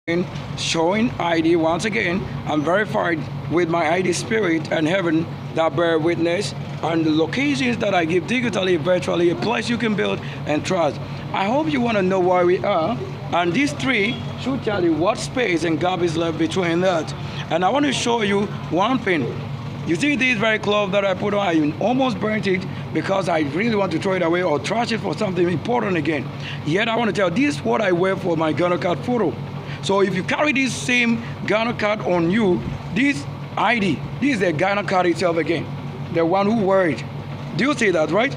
again, showing ID once again. I'm verified with my ID spirit and heaven that bear witness, and the locations that I give digitally, virtually, a place you can build and trust. I hope you want to know where we are, and these three should tell you what space and gap is left between that. And I want to show you one thing. You see this very cloth that I put on, I almost burnt it because I really want to throw it away or trash it for something important again. Yet I want to tell you, this is what I wear for my Ghana card photo. So if you carry this same Ghana card on you, this ID, this is the Ghana card itself again, the one who wore it. Do you see that, right?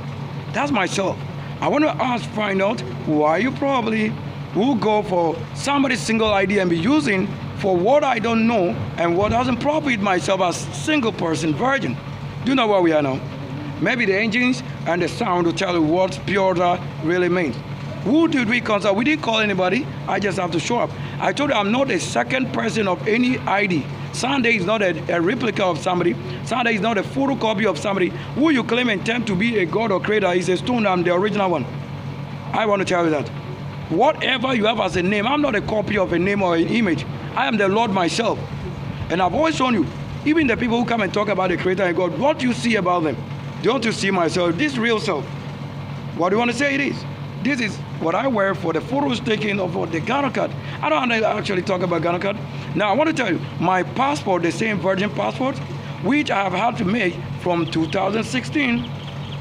That's myself. I want to find out why you probably will go for somebody's single ID and be using for what I don't know and what doesn't profit myself as single person virgin. Do you know where we are now? Maybe the engines and the sound will tell you what pure really means. Who did we consult? We didn't call anybody. I just have to show up. I told you I'm not a second person of any ID. Sunday is not a replica of somebody. Sunday is not a photocopy of somebody. Who you claim and attempt to be a god or creator is a stone. I'm the original one. I want to tell you that. Whatever you have as a name, I'm not a copy of a name or an image. I am the Lord myself. And I've always shown you, even the people who come and talk about the creator and God, what you see about them. Don't you see myself? This real self. What do you want to say it is? This is what I wear for the photos taken of the Ghana card. I don't actually talk about Ghana card. Now I want to tell you, my passport, the same virgin passport, which I have had to make from 2016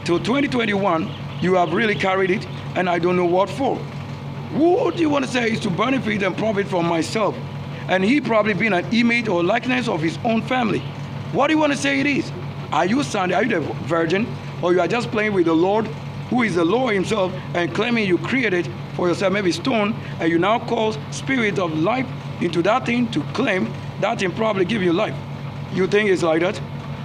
to 2021, you have really carried it, and I don't know what for. What do you want to say is to benefit and profit from myself? And he probably been an image or likeness of his own family. What do you want to say it is? Are you Sunday? Are you the virgin? Or you are just playing with the Lord, who is the Lord himself, and claiming you created for yourself maybe stone, and you now call spirit of life into that thing to claim that thing probably give you life. You think it's like that?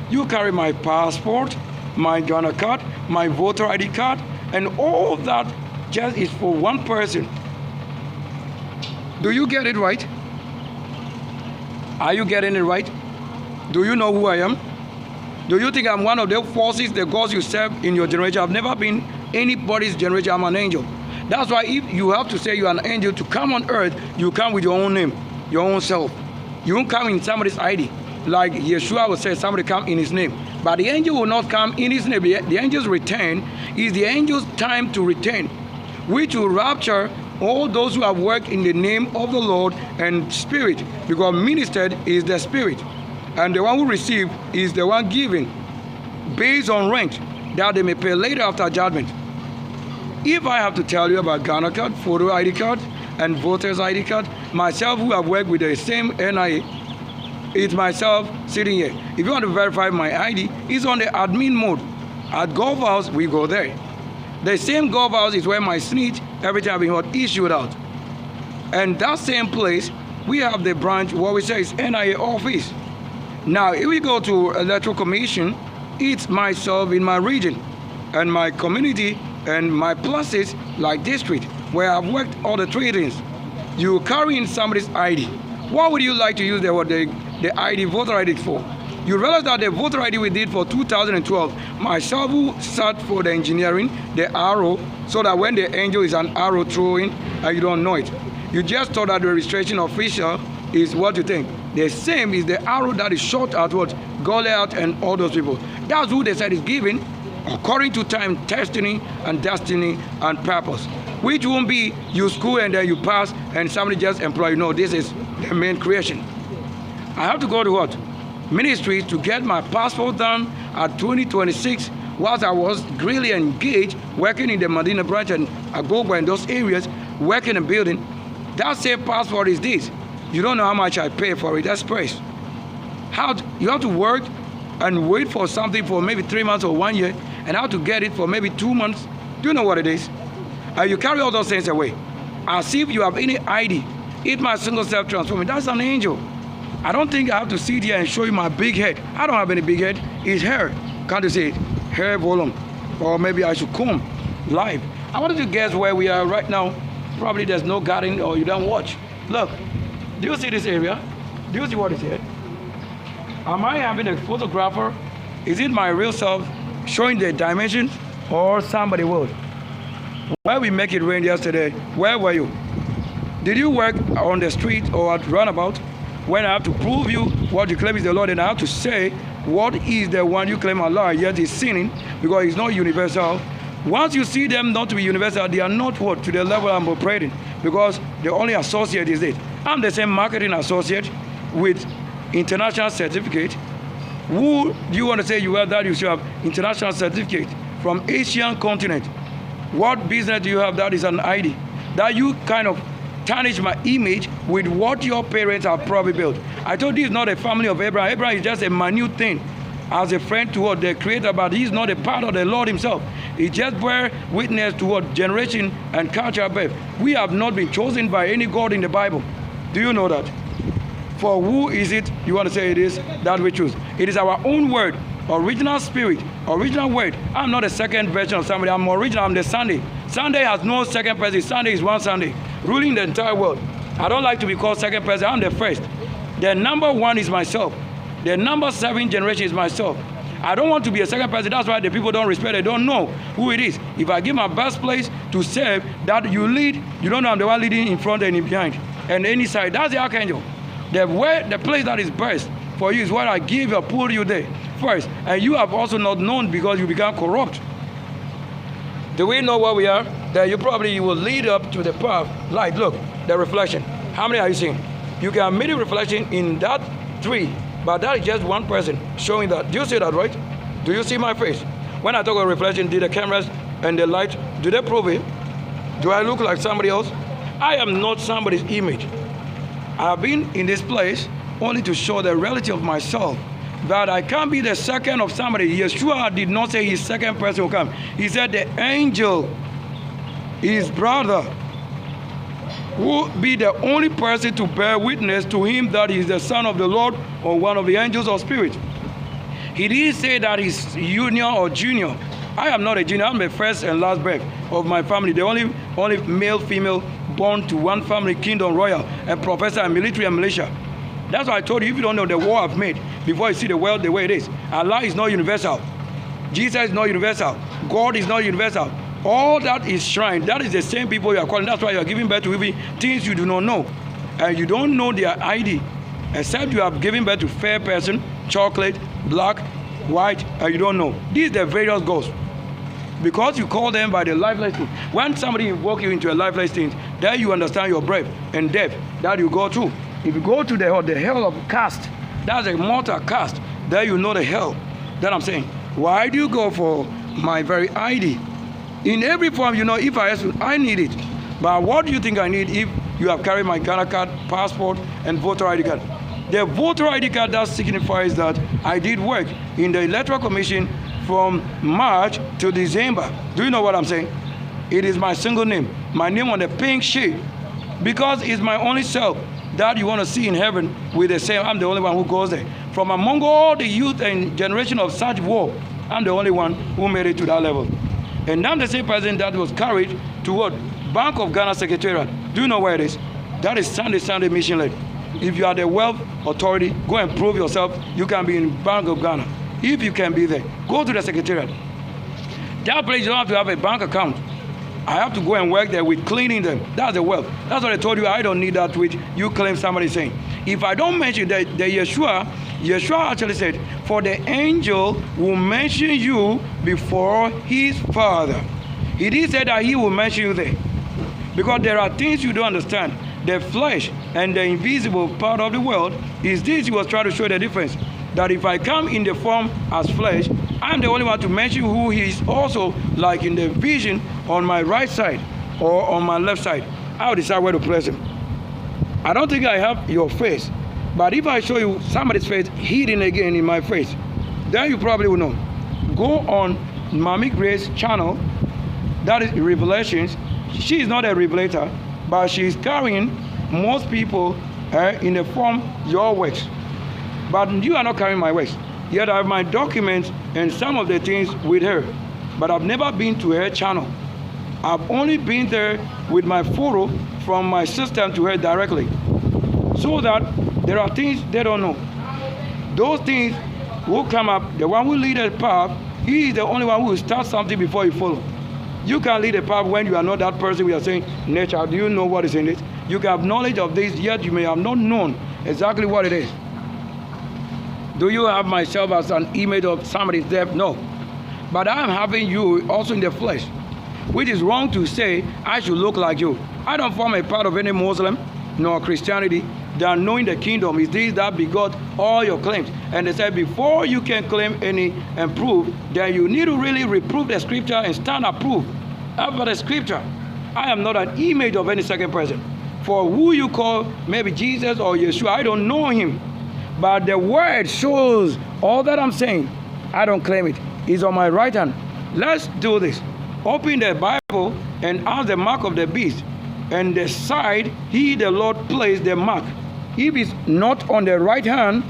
You carry my passport, my Ghana card, my voter ID card, and all that just is for one person. Do you get it right? Are you getting it right? Do you know who I am? Do you think I'm one of the forces, the gods you serve in your generation? I've never been anybody's generation. I'm an angel. That's why if you have to say you're an angel to come on earth, you come with your own name, your own self. You won't come in somebody's ID. Like Yeshua would say, somebody come in his name. But the angel will not come in his name. The angel's return is the angel's time to return, which will rapture all those who have worked in the name of the Lord and Spirit, because ministered is the Spirit. And the one who received is the one giving based on rent that they may pay later after judgment. If I have to tell you about Ghana card, photo ID card, and voter's ID card, myself who have worked with the same NIA, it's myself sitting here. If you want to verify my ID, it's on the admin mode. At Gulf House, we go there. The same Gulf House is where my snitch, every time we got issued out. And that same place, we have the branch, what we say is NIA office. Now, if we go to Electoral Commission, it's myself in my region and my community and my places like district where I've worked all the three things. You carry in somebody's ID. What would you like to use the ID, voter ID for? You realize that the voter ID we did for 2012, myself who sat for the engineering, the arrow, so that when the angel is an arrow throwing and you don't know it. You just thought that the registration official is what you think. The same is the arrow that is shot at what Goliath and all those people. That's who they said is given according to time, destiny and purpose. Which won't be you school and then you pass and somebody just employ you. No, this is the main creation. I have to go to what? Ministry to get my passport done at 2026 whilst I was really engaged working in the Medina branch and Agogwa and those areas, working and building. That same passport is this. You don't know how much I pay for it. That's price. You have to work and wait for something for maybe 3 months or 1 year, and how to get it for maybe 2 months. Do you know what it is? You carry all those things away. As if you have any ID. It my single self transforming. That's an angel. I don't think I have to sit here and show you my big head. I don't have any big head. It's hair. Can't you see it? Hair volume. Or maybe I should comb live. I wanted to guess where we are right now. Probably there's no garden or you don't watch. Look. Do you see this area? Do you see what is here? Am I having a photographer? Is it my real self showing the dimensions or somebody will? Where we make it rain yesterday, where were you? Did you work on the street or at runabout? When I have to prove you what you claim is the Lord, then I have to say what is the one you claim Allah, yet is sinning because it's not universal. Once you see them not to be universal, they are not what to the level I'm operating, because the only associate is it. I'm the same marketing associate with international certificate. Who do you want to say you are that you should have international certificate from Asian continent? What business do you have that is an ID? That you kind of tarnish my image with what your parents have probably built. I told you it's not a family of Abraham. Abraham is just a minute thing as a friend to what the Creator, but he's not a part of the Lord himself. He just bear witness to what generation and culture birth. We have not been chosen by any God in the Bible. Do you know that? For who is it you want to say it is that we choose? It is our own word, original spirit, original word. I'm not a second version of somebody. I'm original. I'm the Sunday. Sunday has no second person. Sunday is one Sunday, ruling the entire world. I don't like to be called second person. I'm the first. The number one is myself. The number 7 generation is myself. I don't want to be a second person. That's why the people don't respect. They don't know who it is. If I give my best place to serve, that you lead, you don't know I'm the one leading in front and in behind and any side. That's the archangel. The place that is best for you is what I give or put you there first. And you have also not known because you become corrupt. Do we know where we are? That you probably will lead up to the path. Like, look, the reflection. How many are you seeing? You can make a reflection in that tree, but that is just one person showing that. Do you see that, right? Do you see my face? When I talk about reflection, did the cameras and the light, do they prove it? Do I look like somebody else? I am not somebody's image. I have been in this place only to show the reality of myself, that I can't be the second of somebody. Yeshua did not say his second person will come. He said the angel, his brother, will be the only person to bear witness to him that he is the son of the Lord or one of the angels or spirit. He didn't say that he's junior or junior. I am not a junior. I'm the first and last birth of my family. The only male, female born to one family, kingdom royal, and professor and military and militia. That's why I told you, if you don't know the war I've made, before you see the world the way it is, Allah is not universal. Jesus is not universal. God is not universal. All that is shrine. That is the same people you are calling. That's why you are giving birth to even things you do not know. And you don't know their ID. Except you have given birth to fair person, chocolate, black, white, and you don't know. These are the various ghosts. Because you call them by the lifeless thing. When somebody invoke you into a lifeless thing, then you understand your breath and death that you go through. If you go to the hell of caste, that's a mortal caste, then you know the hell. That I'm saying. Why do you go for my very ID? In every form, you know, if I ask you, I need it. But what do you think I need if you have carried my Ghana card, passport, and voter ID card? The voter ID card, that signifies that I did work in the Electoral Commission from March to December. Do you know what I'm saying? It is my single name. My name on the pink sheet. Because it's my only self that you want to see in heaven with the same. I'm the only one who goes there. From among all the youth and generation of such war, I'm the only one who made it to that level. And I'm the same person that was carried to what? Bank of Ghana Secretariat. Do you know where it is? That is Sunday mission led. If you are the wealth authority, go and prove yourself. You can be in Bank of Ghana. If you can be there, go to the Secretariat. That place, you don't have to have a bank account. I have to go and work there with cleaning them. That's the wealth. That's what I told you. I don't need that which you claim somebody saying. If I don't mention that, the Yeshua actually said, for the angel will mention you before his father. He did say that he will mention you there. Because there are things you don't understand. The flesh and the invisible part of the world is this. He was trying to show the difference. That if I come in the form as flesh, I'm the only one to mention who he is also, like in the vision on my right side or on my left side. I'll decide where to place him. I don't think I have your face. But if I show you somebody's face hidden again in my face, then you probably will know. Go on Mami Grace's channel. That is Revelations. She is not a revelator, but she is carrying most people in the form your works. But you are not carrying my works. Yet I have my documents and some of the things with her. But I've never been to her channel. I've only been there with my photo from my system to her directly. So that there are things they don't know. Those things will come up. The one who lead a path, he is the only one who will start something before you follow. You can't lead a path when you are not that person we are saying, nature. Do you know what is in it? You can have knowledge of this, yet you may have not known exactly what it is. Do you have myself as an image of somebody's death? No. But I am having you also in the flesh, which is wrong to say I should look like you. I don't form a part of any Muslim nor Christianity that knowing the kingdom is this that begot all your claims. And they said before you can claim any and prove, then you need to really reprove the scripture and stand approved after the scripture. I am not an image of any second person. For who you call maybe Jesus or Yeshua, I don't know him. But the word shows all that I'm saying. I don't claim it. It's on my right hand. Let's do this. Open the Bible and ask the mark of the beast. And the side he, the Lord, placed the mark. If it's not on the right hand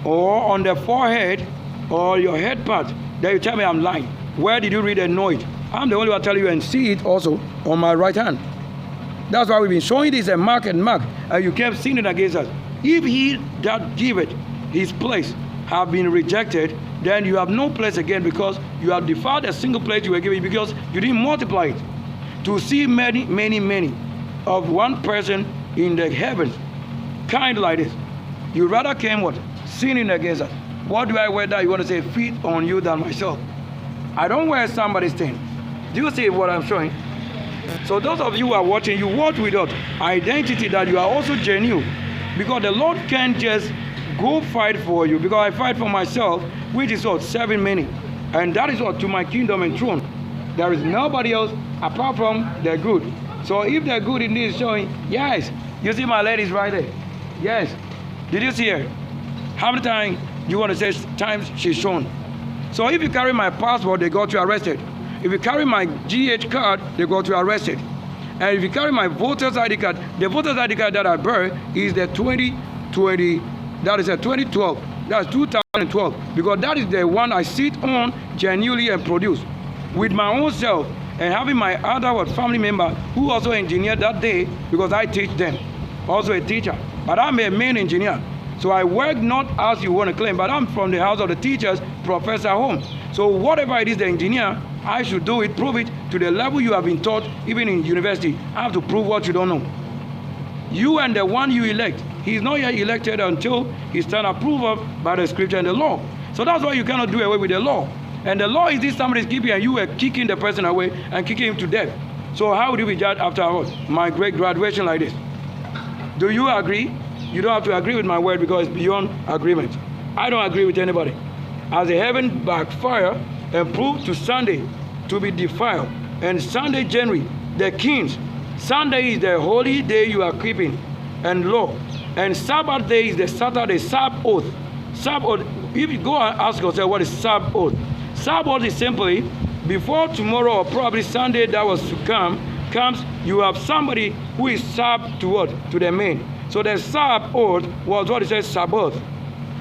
or on the forehead or your head part, then you tell me I'm lying. Where did you read and know it? I'm the only one tell you and see it also on my right hand. That's why we've been showing this a mark and mark, and you kept sinning against us. If he that giveth his place have been rejected, then you have no place again, because you have defiled a single place you were given, because you didn't multiply it. To see many, many, many of one person in the heavens, kind like this, you rather came what? Sinning against us. What do I wear that you want to say feet on you than myself? I don't wear somebody's thing. Do you see what I'm showing? So those of you who are watching, you walk without identity, that you are also genuine. Because the Lord can't just go fight for you, because I fight for myself, which is what? Serving many. And that is what? To my kingdom and throne. There is nobody else apart from the good. So if the good indeed is showing, yes. You see my ladies right there? Yes. Did you see her? How many times you want to say times she's shown? So if you carry my passport, they got you arrested. If you carry my GH card, they got you arrested. And if you carry my voter's ID card, the voter's ID card that I bear is the 2020, that is a 2012. That's 2012. Because that is the one I sit on genuinely and produce with my own self, and having my other family member who also engineered that day, because I teach them. Also a teacher. But I'm a main engineer. So I work not as you want to claim, but I'm from the house of the teachers, Professor Home. So whatever it is, the engineer, I should do it, prove it to the level you have been taught, even in university. I have to prove what you don't know. You and the one you elect, he is not yet elected until he stands approved of by the scripture and the law. So that's why you cannot do away with the law. And the law is this somebody's keeping, and you were kicking the person away and kicking him to death. So how would you be judged after what? My great graduation like this? Do you agree? You don't have to agree with my word, because it's beyond agreement. I don't agree with anybody. As the heaven backfire and prove to Sunday to be defiled, and Sunday January, the kings. Sunday is the holy day you are keeping, and law. And Sabbath day is the Saturday, Sabbath. Sabbath, if you go and ask yourself what is Sabbath, Sabbath is simply before tomorrow, or probably Sunday that was to comes, you have somebody who is sub to what? To the main. So the Sabbath was what it says Sabbath.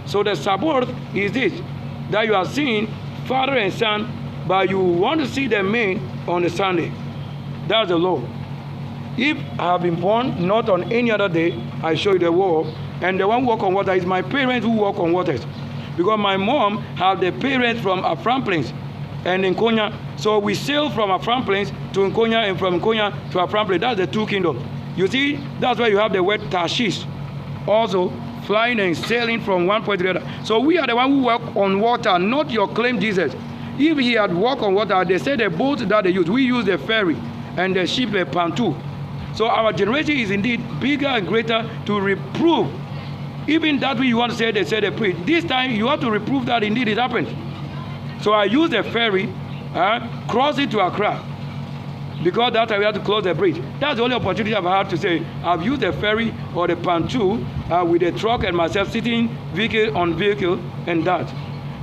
So the Sabbath is this, that you are seeing father and son, but you want to see the main on the Sunday. That's the law. If I have been born not on any other day, I show you the world, and the one who walk on water is my parents who walk on waters. Because my mom had the parents from Afram Plains and Nkonya. So we sail from Afram Plains to Nkonya, and from Nkonya to Afram Plains. That's the two kingdoms. You see, that's why you have the word Tarshish. Also, flying and sailing from one point to the other. So we are the one who walk on water, not your claim Jesus. If he had walked on water, they say the boat that they use, we use the ferry, and the ship, the pantu. So our generation is indeed bigger and greater to reprove. Even that way you want to say, they say they preach. This time you have to reprove that indeed it happened. So I use the ferry, cross it to Accra. Because that time we have to close the bridge. That's the only opportunity I've had to say, I've used the ferry or the pantu with a truck and myself sitting vehicle on vehicle and that.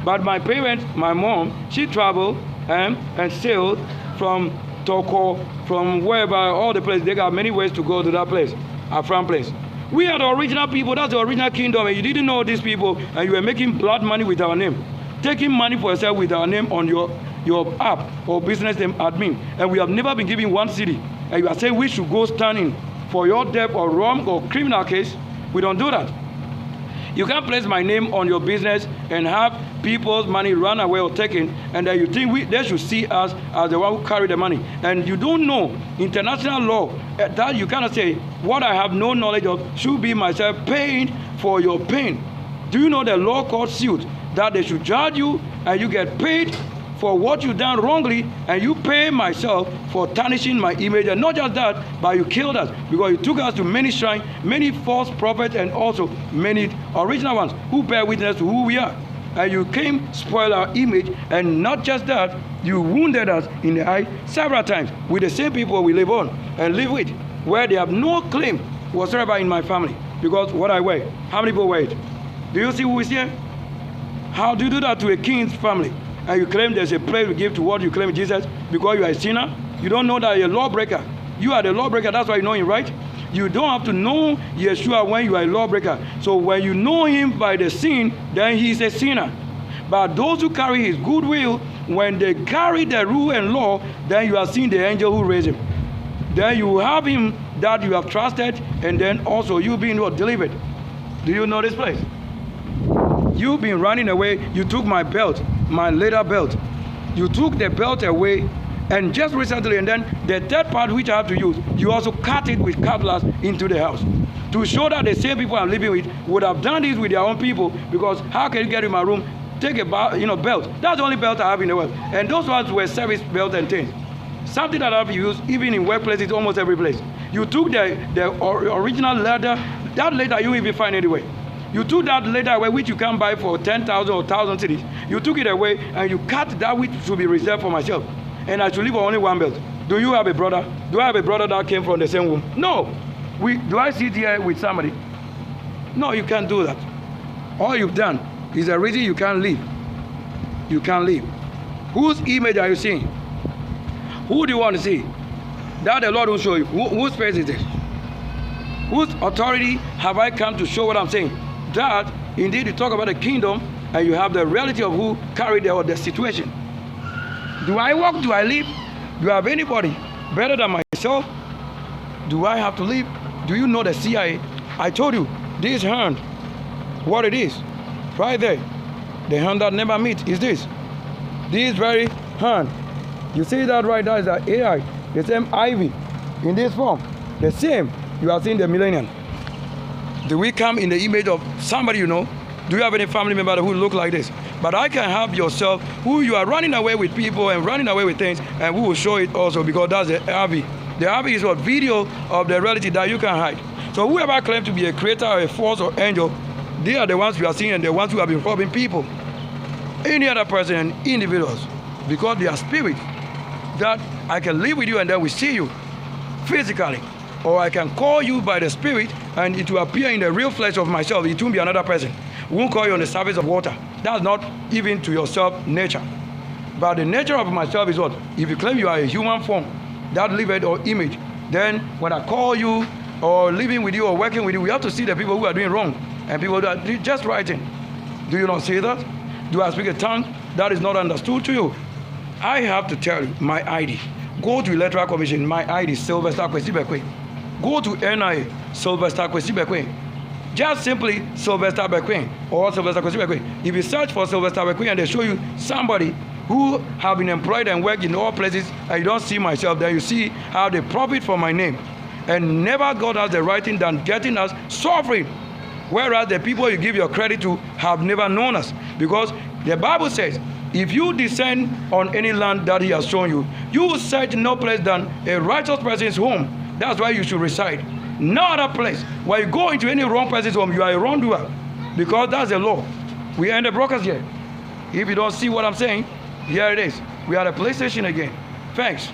But my parents, my mom, she traveled and sailed from Toko, from wherever, all the places. They got many ways to go to that place, Afram place. We are the original people, that's the original kingdom, and you didn't know these people, and you were making blood money with our name. Taking money for yourself with our name on your app or business name admin, and we have never been given one city. And you are saying we should go stand in for your debt or wrong or criminal case. We don't do that. You can't place my name on your business and have people's money run away or taken, and then you think they should see us as the one who carry the money. And you don't know international law that you cannot say, what I have no knowledge of should be myself paying for your pain. Do you know the law called suit, that they should judge you and you get paid for what you done wrongly, and you pay myself for tarnishing my image? And not just that, but you killed us, because you took us to many shrines, many false prophets, and also many original ones who bear witness to who we are. And you came spoil our image, and not just that, you wounded us in the eye several times with the same people we live on and live with, where they have no claim whatsoever in my family, because what I wear, how many people wear it? Do you see who is here? How do you do that to a king's family? And you claim there's a place to give to what you claim Jesus because you are a sinner? You don't know that you're a lawbreaker. You are the lawbreaker, that's why you know him, right? You don't have to know Yeshua when you are a lawbreaker. So when you know him by the sin, then he is a sinner. But those who carry his goodwill, when they carry the rule and law, then you are seeing the angel who raised him. Then you have him that you have trusted, and then also you being delivered. Do you know this place? You've been running away. You took my belt, my leather belt. You took the belt away, and just recently, and then the third part which I have to use, you also cut it with cutlass into the house, to show that the same people I'm living with would have done this with their own people. Because how can you get in my room, take a belt? That's the only belt I have in the world, and those ones were service belts and things. Something that I've used even in workplaces, almost every place. You took the original leather. That leather you even find anyway. You took that leather away, which you can buy for 10,000 or 1,000 cedis. You took it away and you cut that which should be reserved for myself. And I should live on only one belt. Do you have a brother? Do I have a brother that came from the same womb? No. Do I sit here with somebody? No, you can't do that. All you've done is a reason you can't live. You can't live. Whose image are you seeing? Who do you want to see? That the Lord will show you. Whose face is this? Whose authority have I come to show what I'm saying? That indeed you talk about the kingdom and you have the reality of who carried the situation. Do I walk? Do I live? Do I have anybody better than myself? Do I have to live? Do you know the CID? I told you this hand, what it is, right there. The hand that never meets is this. This very hand. You see that right there is the CAI, the same ivy in this form, the same. You are seeing the millennium. Do we come in the image of somebody you know? Do you have any family member who look like this? But I can have yourself, who you are running away with people and running away with things, and we will show it also, because that's the RV. The RV is what? Video of the reality that you can hide. So whoever claims to be a creator or a force or angel, they are the ones you are seeing, and the ones who have been robbing people. Any other person and individuals, because they are spirit, that I can live with you and then we see you physically. Or I can call you by the spirit and it will appear in the real flesh of myself. It won't be another person. We won't call you on the surface of water. That's not even to yourself nature. But the nature of myself is what? If you claim you are a human form, that lived or image, then when I call you or living with you or working with you, we have to see the people who are doing wrong and people who are just writing. Do you not see that? Do I speak a tongue that is not understood to you? I have to tell you my ID. Go to Electoral Commission, my ID, Sylvester Kwesi. Go to NIA, Sylvester Kwesi. Just simply Sylvester Bequin or Sylvester Kwesi. If you search for Sylvester Bequin and they show you somebody who have been employed and worked in all places, and you don't see myself, then you see how they profit from my name. And never God has the right thing than getting us suffering. Whereas the people you give your credit to have never known us. Because the Bible says, if you descend on any land that he has shown you, you will search no place than a righteous person's home. That's where you should reside. No other place. When you go into any wrong person's home, you are a wrongdoer. Because that's the law. We are in the brokers here. If you don't see what I'm saying, here it is. We are at a police station again. Thanks.